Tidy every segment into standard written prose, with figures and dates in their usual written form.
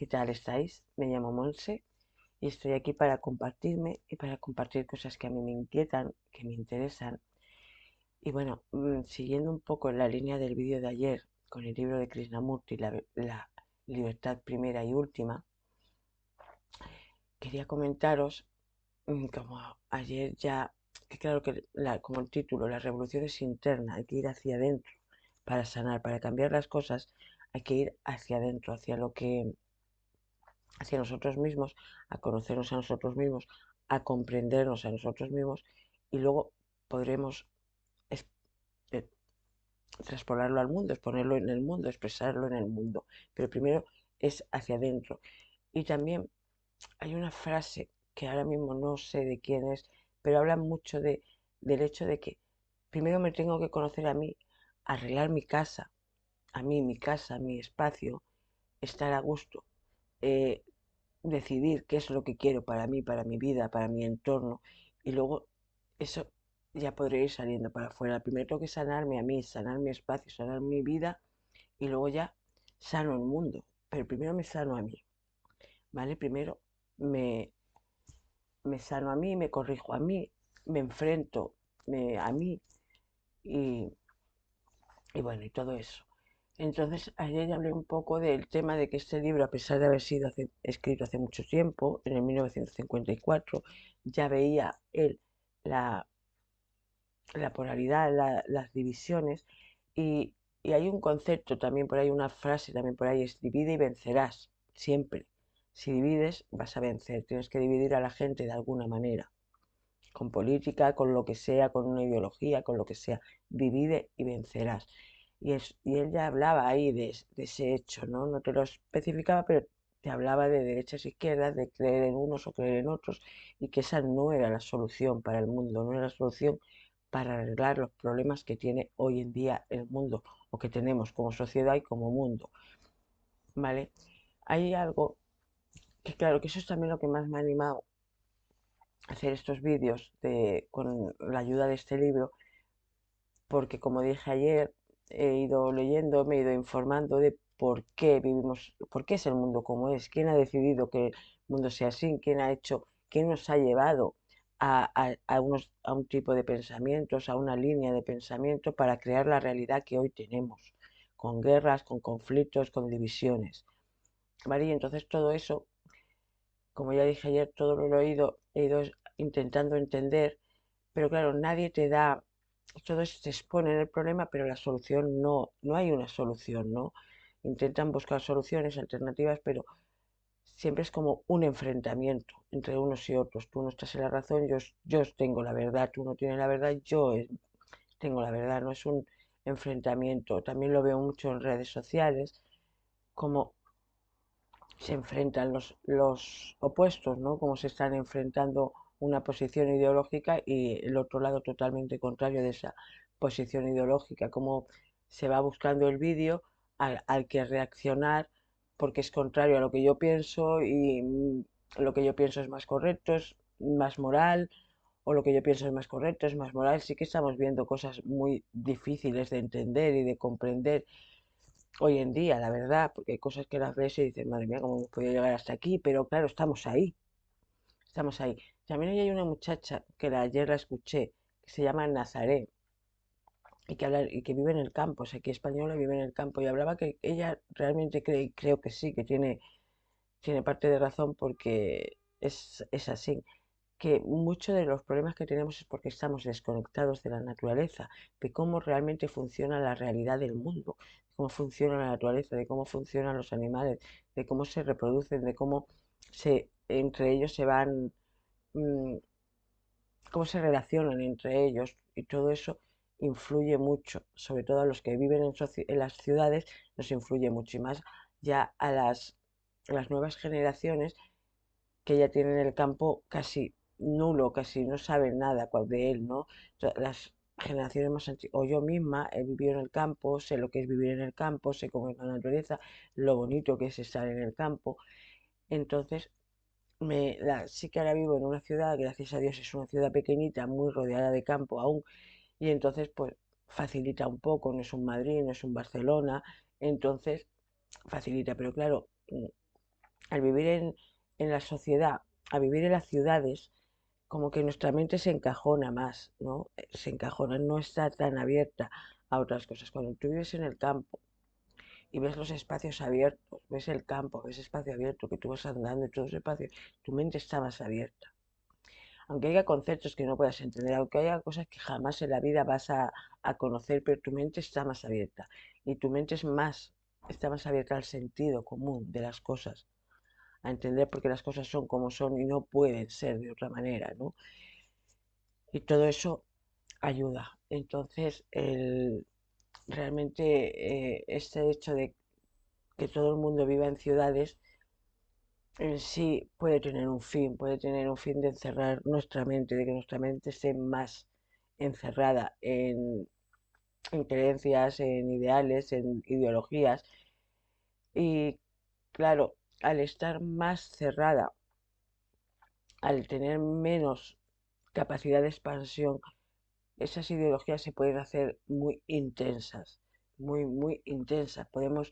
¿qué tal estáis? Me llamo Monse y estoy aquí para compartirme y para compartir cosas que a mí me inquietan, que me interesan. Y bueno, siguiendo un poco la línea del vídeo de ayer con el libro de Krishnamurti, la libertad primera y última, quería comentaros, como ayer ya, que claro que como el título, la revolución es interna, hay que ir hacia adentro para sanar, para cambiar las cosas, hay que ir hacia adentro, hacia nosotros mismos, a conocernos a nosotros mismos, a comprendernos a nosotros mismos y luego podremos es- eh, traspolarlo al mundo, exponerlo en el mundo, expresarlo en el mundo. Pero primero es hacia adentro. Y también hay una frase que ahora mismo no sé de quién es, pero habla mucho del hecho de que primero me tengo que conocer a mí, arreglar mi casa, a mí, mi casa, mi espacio, estar a gusto, eh, decidir qué es lo que quiero para mí, para mi vida, para mi entorno, y luego eso ya podré ir saliendo para afuera. Primero tengo que sanarme a mí, sanar mi espacio, sanar mi vida, y luego ya sano el mundo. Pero primero me sano a mí, ¿vale? Primero me, me sano a mí, me corrijo a mí, me enfrento a mí y, y bueno, y todo eso. Entonces, ayer ya hablé un poco del tema de que este libro, a pesar de haber sido escrito hace mucho tiempo, en el 1954, ya veía él la, la polaridad, las divisiones, y, y hay un concepto también por ahí, una frase también por ahí, es divide y vencerás, siempre. Si divides, vas a vencer, tienes que dividir a la gente de alguna manera, con política, con lo que sea, con una ideología, con lo que sea, divide y vencerás. Y él ya hablaba ahí de ese hecho, ¿no? No te lo especificaba, pero te hablaba de derechas e izquierdas, de creer en unos o creer en otros, y que esa no era la solución para el mundo, no era la solución para arreglar los problemas que tiene hoy en día el mundo, o que tenemos como sociedad y como mundo, ¿vale? Hay algo que, claro, que eso es también lo que más me ha animado a hacer estos vídeos con la ayuda de este libro, porque como dije ayer, he ido leyendo, me he ido informando de por qué vivimos, por qué es el mundo como es, quién ha decidido que el mundo sea así, quién ha hecho, quién nos ha llevado a un tipo de pensamientos, a una línea de pensamiento para crear la realidad que hoy tenemos, con guerras, con conflictos, con divisiones. ¿Vale? Y entonces todo eso, como ya dije ayer, todo lo he ido intentando entender, pero claro, nadie te da, todo eso te expone en el problema, pero la solución no, no hay una solución, ¿no? Intentan buscar soluciones alternativas, pero siempre es como un enfrentamiento entre unos y otros. Tú no estás en la razón, yo tengo la verdad, tú no tienes la verdad, tengo la verdad, no es un enfrentamiento. También lo veo mucho en redes sociales, como se enfrentan los opuestos, ¿no? Como se están enfrentando una posición ideológica y el otro lado totalmente contrario de esa posición ideológica, como se va buscando el vídeo al que reaccionar porque es contrario a lo que yo pienso y lo que yo pienso es más correcto, es más moral, o lo que yo pienso es más correcto, es más moral. Sí que estamos viendo cosas muy difíciles de entender y de comprender hoy en día, la verdad, porque hay cosas que las ves y dices, madre mía, ¿cómo hemos podido llegar hasta aquí? Pero claro, estamos ahí, estamos ahí. También hay una muchacha que ayer la escuché, que se llama Nazaré, y que vive en el campo, o sea, que española vive en el campo, y hablaba que ella realmente cree, y creo que sí, que tiene parte de razón porque es así, que muchos de los problemas que tenemos es porque estamos desconectados de la naturaleza, de cómo realmente funciona la realidad del mundo, de cómo funciona la naturaleza, de cómo funcionan los animales, de cómo se reproducen, de cómo entre ellos se van, mm, cómo se relacionan entre ellos, y todo eso influye mucho, sobre todo a los que viven en las ciudades, nos influye mucho, y más ya a las nuevas generaciones que ya tienen el campo casi nulo, casi no saben nada de él, ¿no? Las generaciones más antiguas, o yo misma he vivido en el campo, sé lo que es vivir en el campo, sé cómo es la naturaleza, lo bonito que es estar en el campo. Entonces, sí que ahora vivo en una ciudad, gracias a Dios es una ciudad pequeñita, muy rodeada de campo aún, y entonces pues facilita un poco, no es un Madrid, no es un Barcelona, entonces facilita, pero claro, al vivir en la sociedad, a vivir en las ciudades, como que nuestra mente se encajona más, ¿no? Se encajona, no está tan abierta a otras cosas. Cuando tú vives en el campo y ves los espacios abiertos, ves el campo, ves espacio abierto, que tú vas andando y todo ese espacio, tu mente está más abierta. Aunque haya conceptos que no puedas entender, aunque haya cosas que jamás en la vida vas a conocer, pero tu mente está más abierta. Y tu mente está más abierta al sentido común de las cosas, a entender por qué las cosas son como son y no pueden ser de otra manera, ¿no? Y todo eso ayuda. Entonces, realmente este hecho de que todo el mundo viva en ciudades en sí puede tener un fin de encerrar nuestra mente, de que nuestra mente esté más encerrada en creencias, en ideales, en ideologías. Y claro, al estar más cerrada, al tener menos capacidad de expansión, esas ideologías se pueden hacer muy intensas, muy intensas. Podemos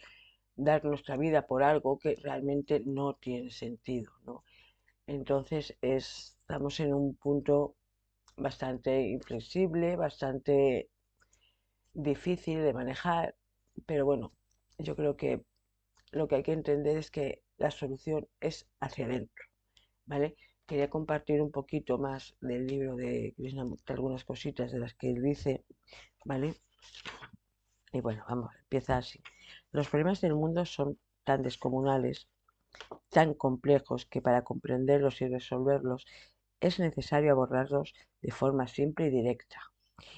dar nuestra vida por algo que realmente no tiene sentido, ¿no? Entonces estamos en un punto bastante inflexible, bastante difícil de manejar, pero bueno, yo creo que lo que hay que entender es que la solución es hacia adentro, ¿vale? Quería compartir un poquito más del libro de Krishnamurti, algunas cositas de las que él dice, ¿vale? Y bueno, vamos, empieza así. Los problemas del mundo son tan descomunales, tan complejos, que para comprenderlos y resolverlos es necesario abordarlos de forma simple y directa.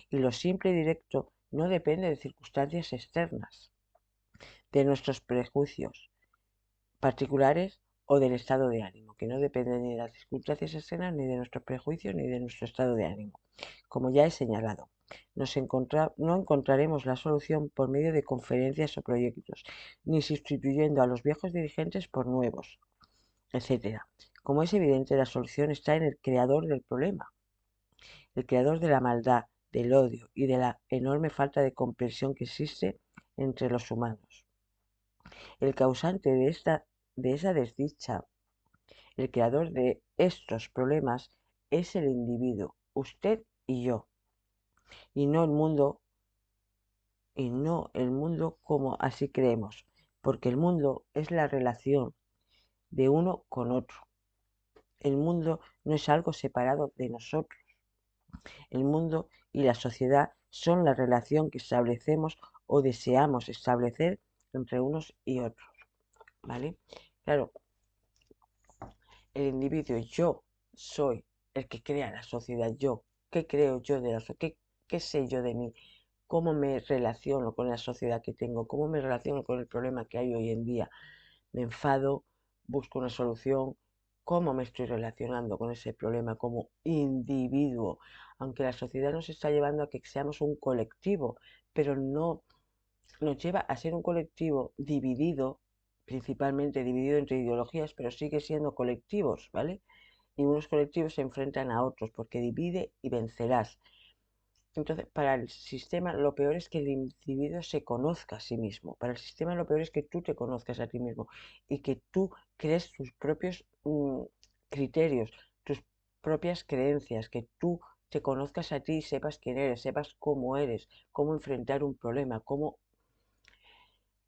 Y lo simple y directo no depende de circunstancias externas, de nuestros prejuicios particulares o del estado de ánimo, que no depende ni de las circunstancias externas, ni de nuestros prejuicios, ni de nuestro estado de ánimo. Como ya he señalado, no encontraremos la solución por medio de conferencias o proyectos, ni sustituyendo a los viejos dirigentes por nuevos, etcétera. Como es evidente, la solución está en el creador del problema, el creador de la maldad, del odio y de la enorme falta de comprensión que existe entre los humanos. El causante de esa desdicha, el creador de estos problemas, es el individuo, usted y yo, y no el mundo como así creemos, porque el mundo es la relación de uno con otro. El mundo no es algo separado de nosotros. El mundo y la sociedad son la relación que establecemos o deseamos establecer entre unos y otros, ¿vale? Claro, el individuo, yo soy el que crea la sociedad, yo, ¿qué creo yo de la sociedad? ¿Qué sé yo de mí? ¿Cómo me relaciono con la sociedad que tengo? ¿Cómo me relaciono con el problema que hay hoy en día? ¿Me enfado? ¿Busco una solución? ¿Cómo me estoy relacionando con ese problema como individuo? Aunque la sociedad nos está llevando a que seamos un colectivo, pero no nos lleva a ser un colectivo dividido, principalmente dividido entre ideologías, pero sigue siendo colectivos, ¿vale? Y unos colectivos se enfrentan a otros porque divide y vencerás. Entonces, para el sistema lo peor es que el individuo se conozca a sí mismo. Para el sistema lo peor es que tú te conozcas a ti mismo y que tú crees tus propios criterios, tus propias creencias, que tú te conozcas a ti y sepas quién eres, sepas cómo eres, cómo enfrentar un problema, cómo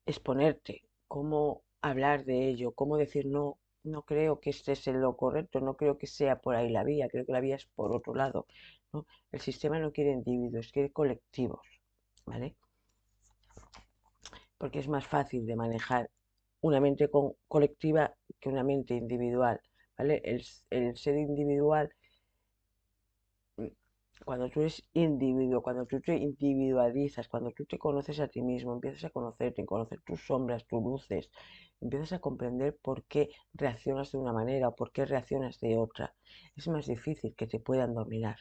exponerte, cómo hablar de ello, cómo decir no, no creo que estés en lo correcto, no creo que sea por ahí la vía, creo que la vía es por otro lado, ¿no? El sistema no quiere individuos, quiere colectivos, ¿vale? Porque es más fácil de manejar una mente colectiva que una mente individual, ¿vale? El ser individual, cuando tú eres individuo, cuando tú te individualizas, cuando tú te conoces a ti mismo, empiezas a conocerte, conocer tus sombras, tus luces, empiezas a comprender por qué reaccionas de una manera o por qué reaccionas de otra. Es más difícil que te puedan dominar,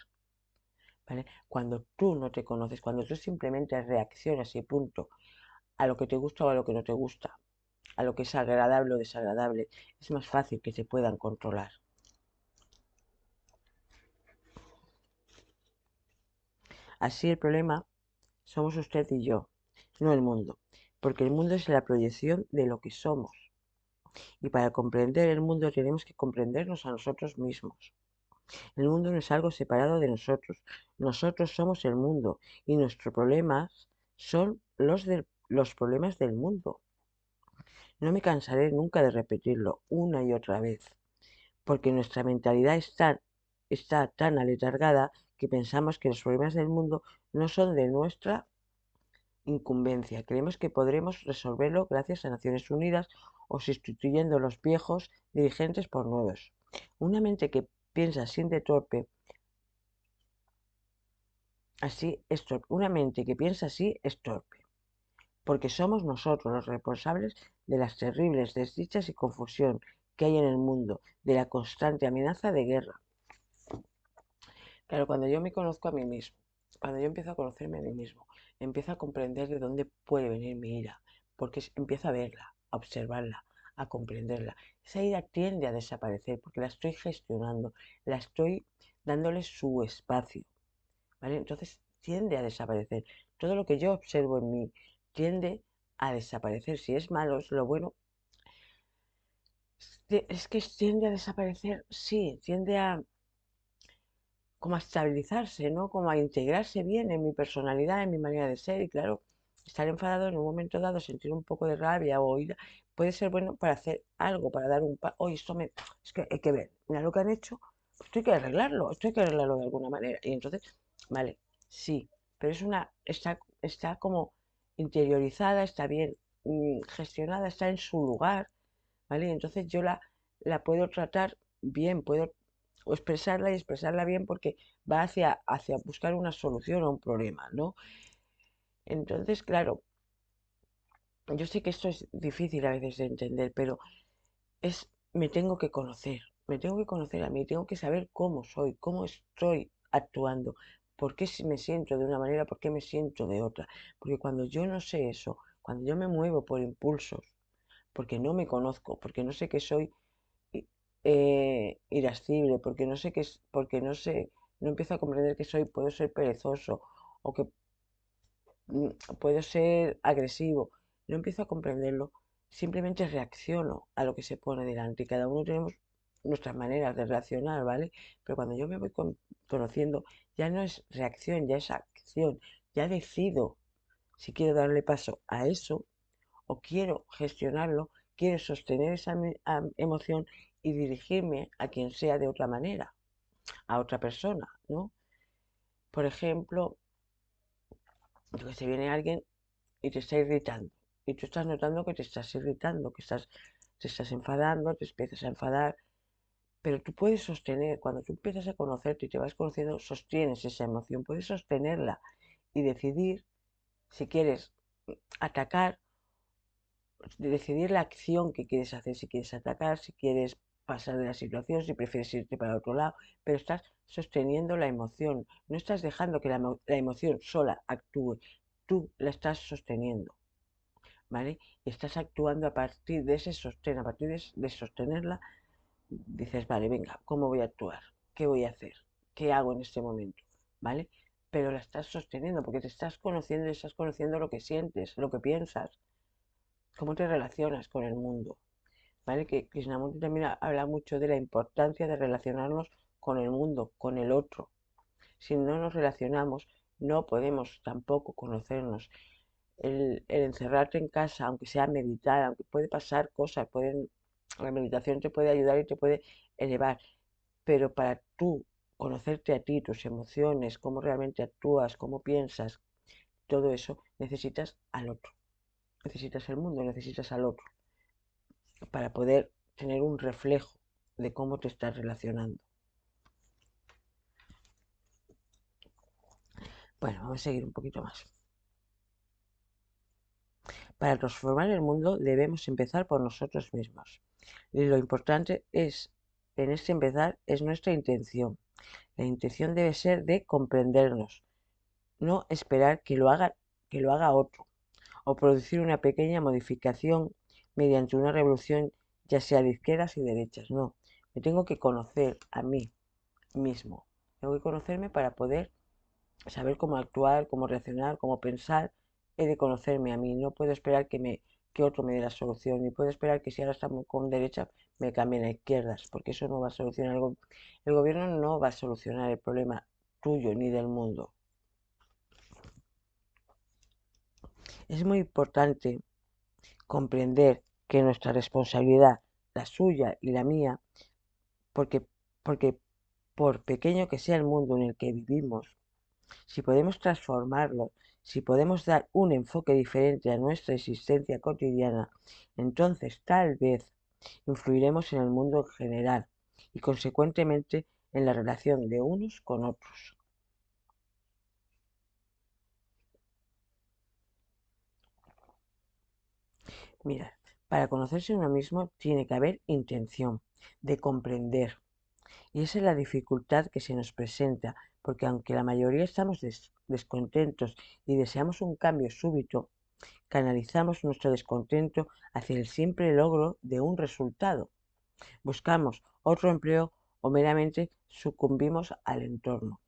¿vale? Cuando tú no te conoces, cuando tú simplemente reaccionas y punto, a lo que te gusta o a lo que no te gusta, a lo que es agradable o desagradable, es más fácil que te puedan controlar. Así el problema somos usted y yo, no el mundo, porque el mundo es la proyección de lo que somos. Y para comprender el mundo tenemos que comprendernos a nosotros mismos. El mundo no es algo separado de nosotros. Nosotros somos el mundo y nuestros problemas son los problemas del mundo. No me cansaré nunca de repetirlo una y otra vez, porque nuestra mentalidad está tan aletargada que pensamos que los problemas del mundo no son de nuestra incumbencia. Creemos que podremos resolverlo gracias a Naciones Unidas o sustituyendo los viejos dirigentes por nuevos. Una mente que piensa así de torpe, una mente que piensa así es torpe, porque somos nosotros los responsables de las terribles desdichas y confusión que hay en el mundo, de la constante amenaza de guerra. Claro, cuando yo me conozco a mí mismo, cuando yo empiezo a conocerme a mí mismo, empiezo a comprender de dónde puede venir mi ira, porque empiezo a verla, a observarla, a comprenderla. Esa ira tiende a desaparecer porque la estoy gestionando, la estoy dándole su espacio, ¿vale? Entonces tiende a desaparecer. Todo lo que yo observo en mí tiende a desaparecer. Si es malo, es lo bueno. Es que tiende a desaparecer, sí, tiende a como a estabilizarse, ¿no? Como a integrarse bien en mi personalidad, en mi manera de ser. Y claro, estar enfadado en un momento dado, sentir un poco de rabia o ira, puede ser bueno para hacer algo, para dar un paso. Oye, es que hay que ver, mira lo que han hecho, pues esto hay que arreglarlo de alguna manera. Y entonces, vale, sí, pero está como interiorizada, está bien gestionada, está en su lugar, ¿vale? Y entonces la puedo tratar bien, puedo expresarla y expresarla bien porque va hacia buscar una solución a un problema, ¿no? Entonces, claro, yo sé que esto es difícil a veces de entender, pero me tengo que conocer a mí, tengo que saber cómo soy, cómo estoy actuando, por qué si me siento de una manera, por qué me siento de otra. Porque cuando yo no sé eso, cuando yo me muevo por impulsos, porque no me conozco, porque no sé que soy irascible, porque no sé qué es, porque no sé, no empiezo a comprender que puedo ser perezoso o que puedo ser agresivo, no empiezo a comprenderlo, simplemente reacciono a lo que se pone delante y cada uno tenemos nuestras maneras de reaccionar, ¿vale? Pero cuando yo me voy conociendo, ya no es reacción, ya es acción, ya decido si quiero darle paso a eso o quiero gestionarlo, quiero sostener esa emoción y dirigirme a quien sea de otra manera, a otra persona, ¿no? Por ejemplo, yo que se viene alguien y te está irritando y tú estás notando que te estás irritando, te estás enfadando, te empiezas a enfadar, pero tú puedes sostener, cuando tú empiezas a conocerte y te vas conociendo, sostienes esa emoción, puedes sostenerla y decidir si quieres atacar, decidir la acción que quieres hacer, si quieres atacar, si quieres pasar de la situación, si prefieres irte para otro lado, pero estás sosteniendo la emoción, no estás dejando que la emoción sola actúe, tú la estás sosteniendo, ¿vale? Y estás actuando a partir de ese sostén, a partir de sostenerla, dices, vale, venga, ¿cómo voy a actuar? ¿Qué voy a hacer? ¿Qué hago en este momento? ¿Vale? Pero la estás sosteniendo porque te estás conociendo y estás conociendo lo que sientes, lo que piensas, cómo te relacionas con el mundo. ¿Vale? Que Krishnamurti también habla mucho de la importancia de relacionarnos con el mundo, con el otro. Si no nos relacionamos, no podemos tampoco conocernos. El encerrarte en casa, aunque sea meditar, aunque puede pasar cosas, la meditación te puede ayudar y te puede elevar, pero para tú conocerte a ti, tus emociones, cómo realmente actúas, cómo piensas, todo eso, necesitas al otro. Necesitas el mundo, necesitas al otro para poder tener un reflejo de cómo te estás relacionando. Bueno, vamos a seguir un poquito más. Para transformar el mundo debemos empezar por nosotros mismos. Y lo importante en este empezar, es nuestra intención. La intención debe ser de comprendernos, no esperar que lo haga otro, o producir una pequeña modificación mediante una revolución, ya sea de izquierdas y derechas. No, me tengo que conocer a mí mismo. Tengo que conocerme para poder saber cómo actuar, cómo reaccionar, cómo pensar. He de conocerme a mí. No puedo esperar que otro me dé la solución, ni puedo esperar que si ahora estamos con derecha me cambien a izquierdas, porque eso no va a solucionar el gobierno no va a solucionar el problema tuyo ni del mundo. Es muy importante comprender que nuestra responsabilidad, la suya y la mía, porque, porque por pequeño que sea el mundo en el que vivimos, si podemos transformarlo, si podemos dar un enfoque diferente a nuestra existencia cotidiana, entonces tal vez influiremos en el mundo en general y consecuentemente en la relación de unos con otros. Mira, para conocerse uno mismo tiene que haber intención de comprender. Y esa es la dificultad que se nos presenta, porque aunque la mayoría estamos descontentos y deseamos un cambio súbito, canalizamos nuestro descontento hacia el simple logro de un resultado. Buscamos otro empleo o meramente sucumbimos al entorno.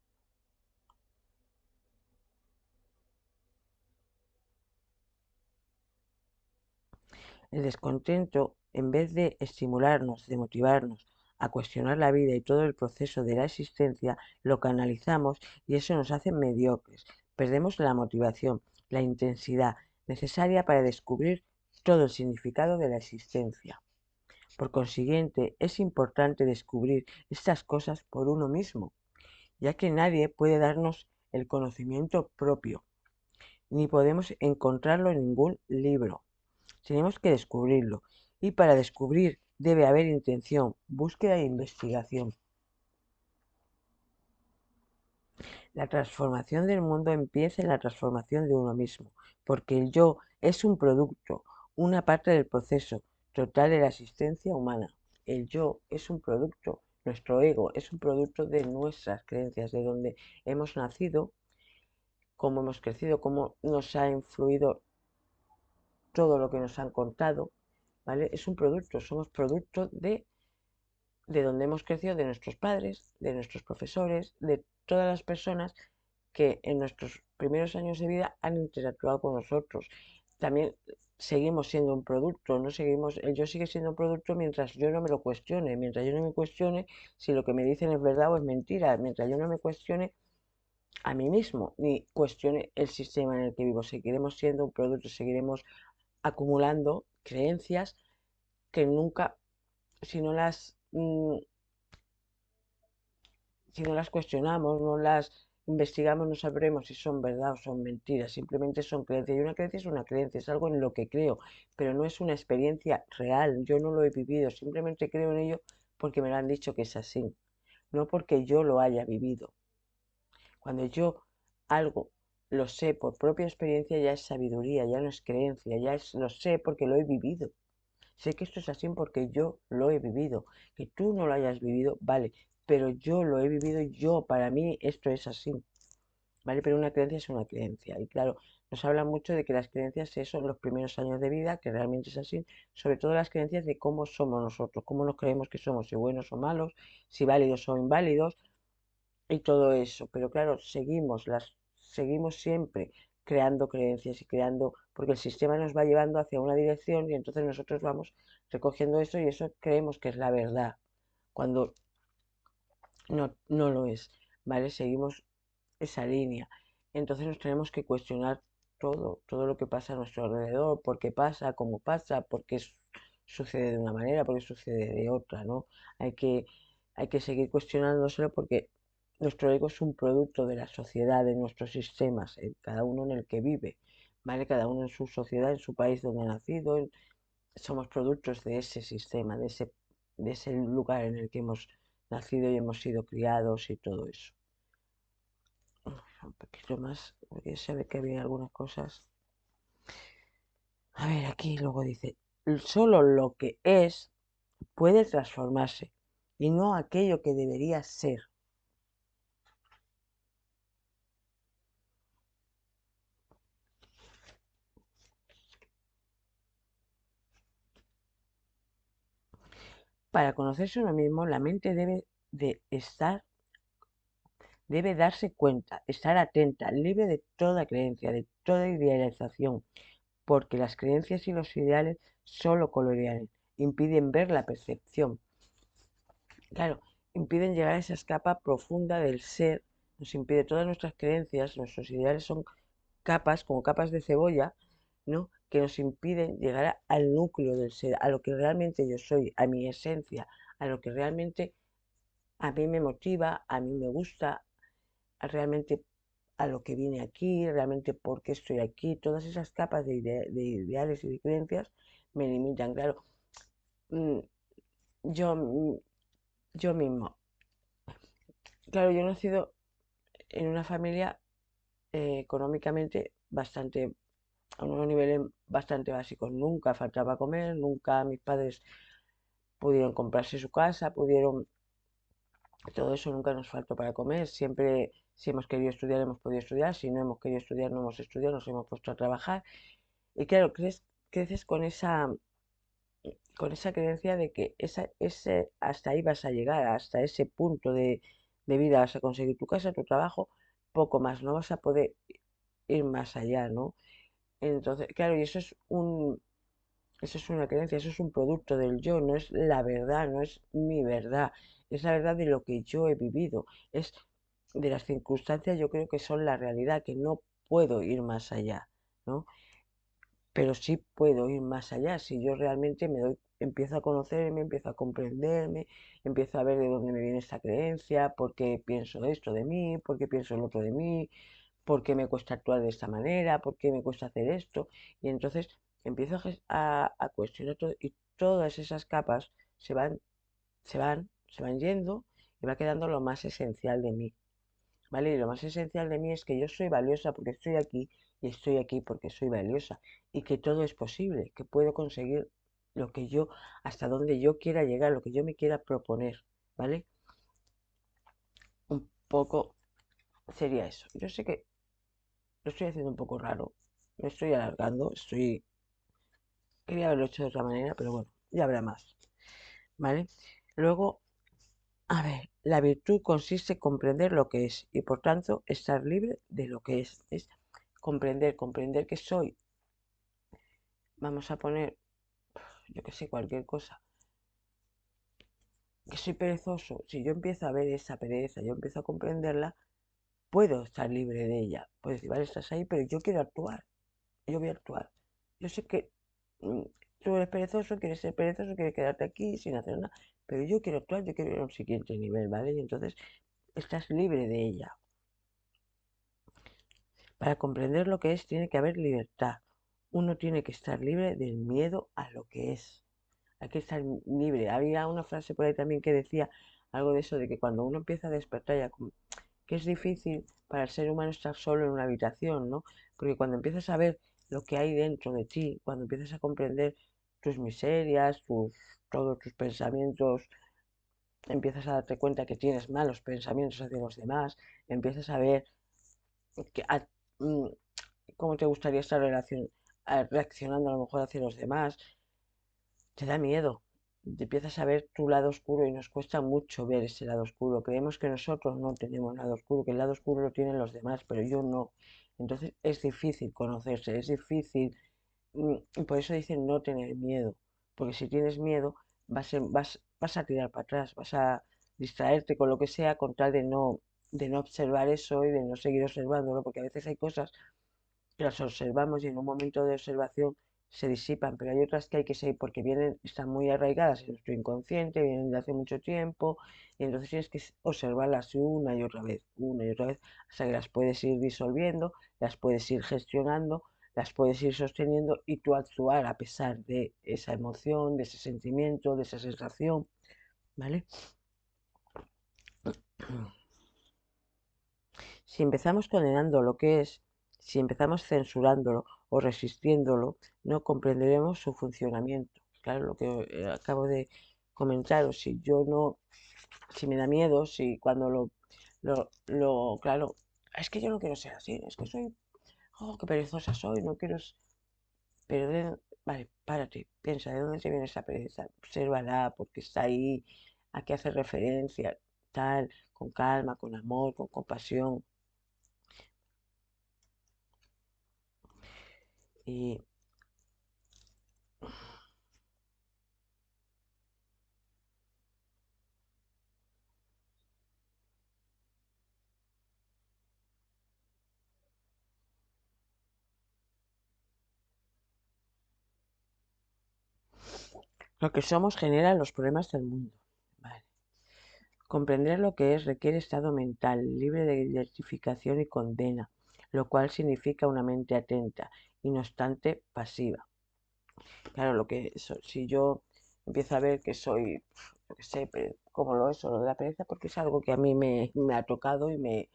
El descontento, en vez de estimularnos, de motivarnos a cuestionar la vida y todo el proceso de la existencia, lo canalizamos y eso nos hace mediocres. Perdemos la motivación, la intensidad necesaria para descubrir todo el significado de la existencia. Por consiguiente, es importante descubrir estas cosas por uno mismo, ya que nadie puede darnos el conocimiento propio, ni podemos encontrarlo en ningún libro. Tenemos que descubrirlo, y para descubrir debe haber intención, búsqueda e investigación. La transformación del mundo empieza en la transformación de uno mismo, porque el yo es un producto, una parte del proceso total de la existencia humana. El yo es un producto, nuestro ego es un producto de nuestras creencias, de donde hemos nacido, cómo hemos crecido, cómo nos ha influido todo lo que nos han contado, ¿vale? Es un producto, somos producto de donde hemos crecido, de nuestros padres, de nuestros profesores, de todas las personas que en nuestros primeros años de vida han interactuado con nosotros. También seguimos siendo un producto, no seguimos, el yo sigue siendo un producto mientras yo no me lo cuestione, mientras yo no me cuestione si lo que me dicen es verdad o es mentira, mientras yo no me cuestione a mí mismo, ni cuestione el sistema en el que vivo. Seguiremos siendo un producto, seguiremos acumulando creencias que nunca, si no las si no las cuestionamos, no las investigamos, no sabremos si son verdad o son mentiras. Simplemente son creencias. Y una creencia es una creencia, es algo en lo que creo, pero no es una experiencia real. Yo no lo he vivido, simplemente creo en ello porque me lo han dicho que es así, no porque yo lo haya vivido. Cuando yo algo lo sé por propia experiencia, ya es sabiduría, ya no es creencia, ya es lo sé porque lo he vivido. Sé que esto es así porque yo lo he vivido. Que tú no lo hayas vivido, vale, pero yo lo he vivido y yo, para mí, esto es así, ¿vale? Pero una creencia es una creencia. Y claro, nos habla mucho de que las creencias son los primeros años de vida, que realmente es así, sobre todo las creencias de cómo somos nosotros, cómo nos creemos que somos, si buenos o malos, si válidos o inválidos, y todo eso. Pero claro, seguimos siempre creando creencias y creando, porque el sistema nos va llevando hacia una dirección y entonces nosotros vamos recogiendo eso y eso creemos que es la verdad, cuando no lo es, ¿vale? Seguimos esa línea. Entonces nos tenemos que cuestionar todo lo que pasa a nuestro alrededor, por qué pasa, cómo pasa, por qué sucede de una manera, por qué sucede de otra, ¿no? Hay que, hay que seguir cuestionándoselo porque nuestro ego es un producto de la sociedad, de nuestros sistemas, cada uno en el que vive, ¿vale? Cada uno en su sociedad, en su país donde ha nacido, somos productos de ese sistema, de ese lugar en el que hemos nacido y hemos sido criados y todo eso. Un poquito más, porque se ve que había algunas cosas. A ver, aquí luego dice, solo lo que es puede transformarse y no aquello que debería ser. Para conocerse uno mismo, la mente debe darse cuenta, estar atenta, libre de toda creencia, de toda idealización, porque las creencias y los ideales solo colorean, impiden ver la percepción. Claro, impiden llegar a esa capa profunda del ser, nos impide todas nuestras creencias, nuestros ideales son capas, como capas de cebolla, ¿no? Que nos impiden llegar al núcleo del ser, a lo que realmente yo soy, a mi esencia, a lo que realmente a mí me motiva, a mí me gusta, realmente a lo que vine aquí, realmente por qué estoy aquí, todas esas capas de ideales y de creencias me limitan, claro. mm, Yo, yo mismo, claro, yo he nacido en una familia económicamente bastante, a unos niveles bastante básicos. Nunca faltaba comer, nunca mis padres pudieron comprarse su casa, pudieron, todo eso nunca nos faltó para comer. Siempre, si hemos querido estudiar, hemos podido estudiar. Si no hemos querido estudiar, no hemos estudiado, nos hemos puesto a trabajar. Y claro, creces con esa creencia de que hasta ahí vas a llegar, hasta ese punto de vida vas a conseguir tu casa, tu trabajo, poco más, no vas a poder ir más allá, ¿no? Entonces, claro, y eso es una creencia, eso es un producto del yo, no es la verdad, no es mi verdad, es la verdad de lo que yo he vivido, es de las circunstancias, yo creo que son la realidad, que no puedo ir más allá, ¿no? Pero sí puedo ir más allá si yo realmente empiezo a conocerme, empiezo a comprenderme, empiezo a ver de dónde me viene esta creencia, por qué pienso esto de mí, por qué pienso el otro de mí, por qué me cuesta actuar de esta manera, por qué me cuesta hacer esto. Y entonces empiezo a cuestionar todo y todas esas capas se van yendo y va quedando lo más esencial de mí. ¿Vale? Y lo más esencial de mí es que yo soy valiosa porque estoy aquí y estoy aquí porque soy valiosa y que todo es posible, que puedo conseguir lo que yo, hasta donde yo quiera llegar, lo que yo me quiera proponer, ¿vale? Un poco sería eso. Yo sé que lo estoy haciendo un poco raro, me estoy alargando, quería haberlo hecho de otra manera, pero bueno, ya habrá más, ¿vale? Luego, a ver, la virtud consiste en comprender lo que es y por tanto estar libre de lo que es comprender que soy. Vamos a poner, yo que sé, cualquier cosa, que soy perezoso. Si yo empiezo a ver esa pereza, yo empiezo a comprenderla, puedo estar libre de ella. Puedo decir, vale, estás ahí, pero yo quiero actuar, yo voy a actuar. Yo sé que mm, tú eres perezoso, quieres ser perezoso, quieres quedarte aquí sin hacer nada, pero yo quiero actuar, yo quiero ir a un siguiente nivel, ¿vale? Y entonces estás libre de ella. Para comprender lo que es, tiene que haber libertad. Uno tiene que estar libre del miedo a lo que es. Hay que estar libre. Había una frase por ahí también que decía algo de eso, de que cuando uno empieza a despertar ya, que es difícil para el ser humano estar solo en una habitación, ¿no? Porque cuando empiezas a ver lo que hay dentro de ti, cuando empiezas a comprender tus miserias, todos tus pensamientos, empiezas a darte cuenta que tienes malos pensamientos hacia los demás, empiezas a ver que, mm, cómo te gustaría estar reaccionando a lo mejor hacia los demás, te da miedo. Te empiezas a ver tu lado oscuro y nos cuesta mucho ver ese lado oscuro. Creemos que nosotros no tenemos lado oscuro, que el lado oscuro lo tienen los demás, pero yo no. Entonces es difícil conocerse, es difícil. Y por eso dicen no tener miedo, porque si tienes miedo vas a tirar para atrás, vas a distraerte con lo que sea con tal de no observar eso y de no seguir observándolo, porque a veces hay cosas que las observamos y en un momento de observación se disipan, pero hay otras que hay que seguir porque están muy arraigadas en nuestro inconsciente, vienen de hace mucho tiempo, y entonces tienes que observarlas una y otra vez, hasta que las puedes ir disolviendo, las puedes ir gestionando, las puedes ir sosteniendo y tú actuar a pesar de esa emoción, de ese sentimiento, de esa sensación, ¿vale? Si empezamos condenando lo que es, si empezamos censurándolo o resistiéndolo, no comprenderemos su funcionamiento. Claro, lo que acabo de comentaros, si me da miedo, si cuando claro, es que yo no quiero ser así, es que soy, oh, qué perezosa soy, no quiero, pero vale, párate, piensa, ¿de dónde te viene esa pereza? Obsérvala, porque está ahí, a qué hace referencia, tal, con calma, con amor, con compasión. Y Lo que somos genera los problemas del mundo. Vale. Comprender lo que es requiere estado mental, libre de identificación y condena, lo cual significa una mente atenta y no obstante pasiva. Claro, si yo empiezo a ver que soy, yo qué sé, como lo es, o lo de la pereza, porque es algo que a mí me ha tocado y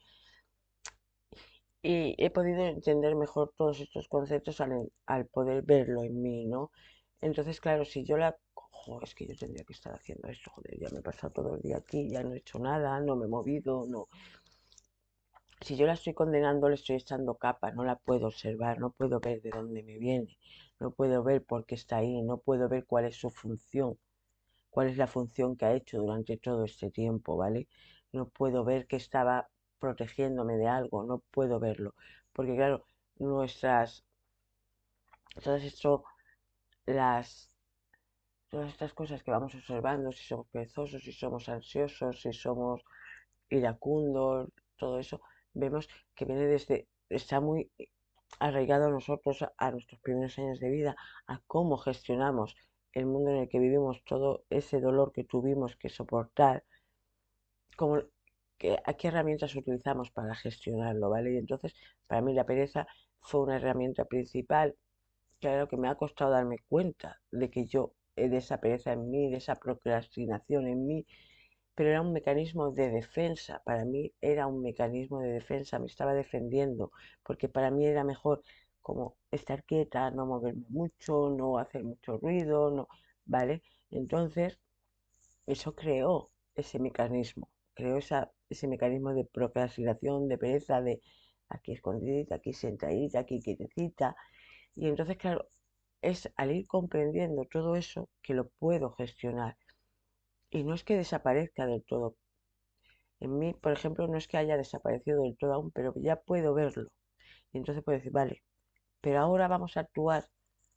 he podido entender mejor todos estos conceptos al poder verlo en mí, ¿no? Entonces, claro, si yo la cojo, es que yo tendría que estar haciendo esto, joder, ya me he pasado todo el día aquí, ya no he hecho nada, no me he movido, no. Si yo la estoy condenando, le estoy echando capa, no la puedo observar, no puedo ver de dónde me viene, no puedo ver por qué está ahí, no puedo ver cuál es su función, cuál es la función que ha hecho durante todo este tiempo, ¿vale? No puedo ver que estaba protegiéndome de algo, no puedo verlo, porque claro, nuestras, todas esto, las, todas estas cosas que vamos observando, si somos perezosos, si somos ansiosos, si somos iracundos, todo eso, vemos que viene está muy arraigado a nosotros, a nuestros primeros años de vida, a cómo gestionamos el mundo en el que vivimos, todo ese dolor que tuvimos que soportar, como a qué herramientas utilizamos para gestionarlo, ¿vale? Y entonces, para mí la pereza fue una herramienta principal. Claro que me ha costado darme cuenta de que yo, de esa pereza en mí, de esa procrastinación en mí, pero era un mecanismo de defensa. Para mí era un mecanismo de defensa, me estaba defendiendo, porque para mí era mejor como estar quieta, no moverme mucho, no hacer mucho ruido, no, ¿vale? Entonces, eso creó ese mecanismo de procrastinación, de pereza, de aquí escondidita, aquí sentadita, aquí quietecita. Y entonces, claro, es al ir comprendiendo todo eso que lo puedo gestionar. Y no es que desaparezca del todo. En mí, por ejemplo, no es que haya desaparecido del todo aún, pero ya puedo verlo. Y entonces puedo decir, vale, pero ahora vamos a actuar,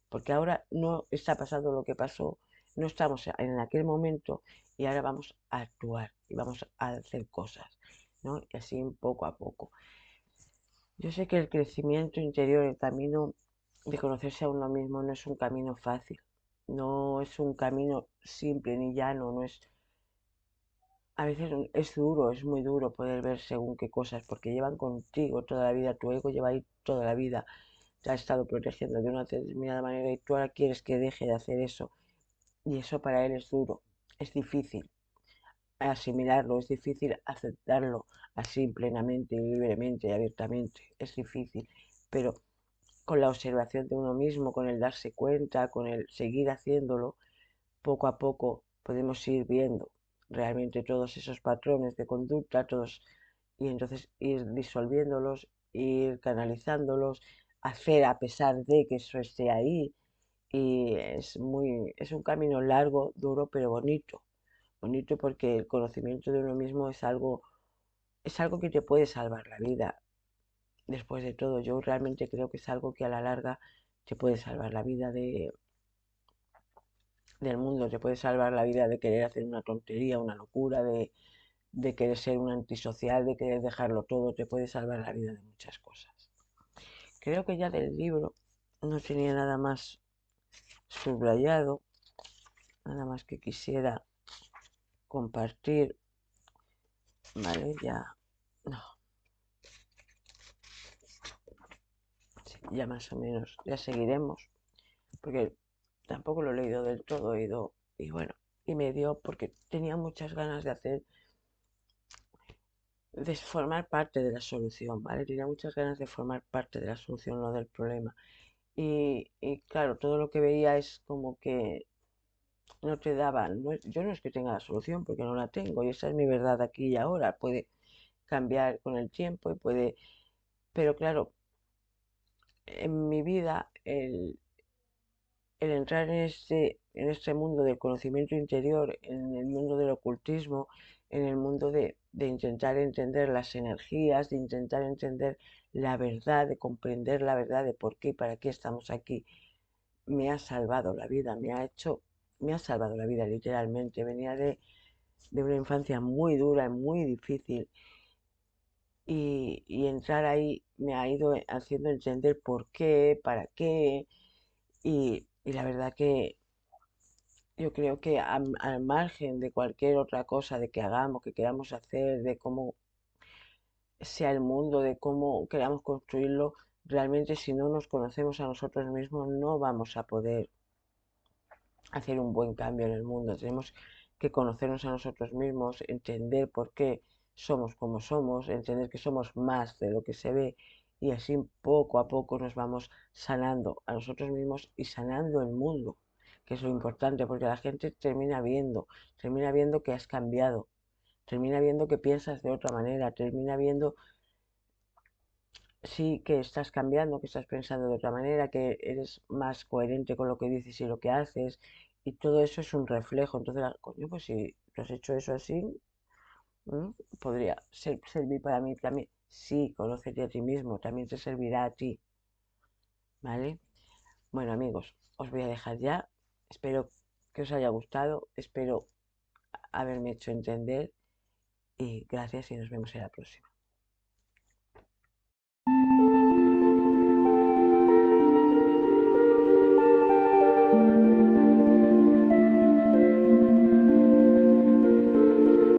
porque ahora no está pasando lo que pasó, no estamos en aquel momento y ahora vamos a actuar y vamos a hacer cosas, ¿no? Y así poco a poco. Yo sé que el crecimiento interior, el camino de conocerse a uno mismo no es un camino fácil, no es un camino simple ni llano, no es a veces es duro, es muy duro poder ver según qué cosas, porque llevan contigo toda la vida, tu ego lleva ahí toda la vida, te ha estado protegiendo de una determinada manera y tú ahora quieres que deje de hacer eso. Y eso para él es duro, es difícil asimilarlo, es difícil aceptarlo así plenamente, libremente y abiertamente, es difícil, pero con la observación de uno mismo, con el darse cuenta, con el seguir haciéndolo, poco a poco podemos ir viendo realmente todos esos patrones de conducta, todos, y entonces ir disolviéndolos, ir canalizándolos, hacer a pesar de que eso esté ahí. Y es un camino largo, duro, pero bonito. Bonito porque el conocimiento de uno mismo es algo que te puede salvar la vida. Después de todo, yo realmente creo que es algo que a la larga te puede salvar la vida del mundo, te puede salvar la vida de querer hacer una tontería, una locura, de querer ser un antisocial, de querer dejarlo todo, te puede salvar la vida de muchas cosas. Creo que ya del libro no tenía nada más subrayado, nada más que quisiera compartir, ¿vale? Ya, no, sí, ya más o menos, ya seguiremos, porque tampoco lo he leído del todo, he ido, y bueno, y me dio, porque tenía muchas ganas de formar parte de la solución, ¿vale? Tenía muchas ganas de formar parte de la solución, no del problema. Y claro, todo lo que veía es como que no te daban, yo no es que tenga la solución porque no la tengo y esa es mi verdad aquí y ahora, puede cambiar con el tiempo y puede, pero claro, en mi vida el entrar en este mundo del conocimiento interior, en el mundo del ocultismo, en el mundo de intentar entender las energías, de intentar entender la verdad, de comprender la verdad de por qué y para qué estamos aquí, me ha salvado la vida, me ha salvado la vida literalmente. Venía de una infancia muy dura y muy difícil y entrar ahí me ha ido haciendo entender por qué, para qué y la verdad que yo creo que al margen de cualquier otra cosa de que hagamos, que queramos hacer, de cómo sea el mundo, de cómo queramos construirlo, realmente si no nos conocemos a nosotros mismos no vamos a poder hacer un buen cambio en el mundo. Tenemos que conocernos a nosotros mismos, entender por qué somos como somos, entender que somos más de lo que se ve y así poco a poco nos vamos sanando a nosotros mismos y sanando el mundo, que es lo importante, porque la gente termina viendo que has cambiado, termina viendo que piensas de otra manera, termina viendo sí que estás cambiando, que estás pensando de otra manera, que eres más coherente con lo que dices y lo que haces, y todo eso es un reflejo. Entonces, coño, pues si tú has hecho eso así, podría servir para mí también. Sí, conócete a ti mismo, también te servirá a ti, ¿vale? Bueno, amigos, os voy a dejar ya. Espero que os haya gustado, espero haberme hecho entender y gracias y nos vemos en la próxima.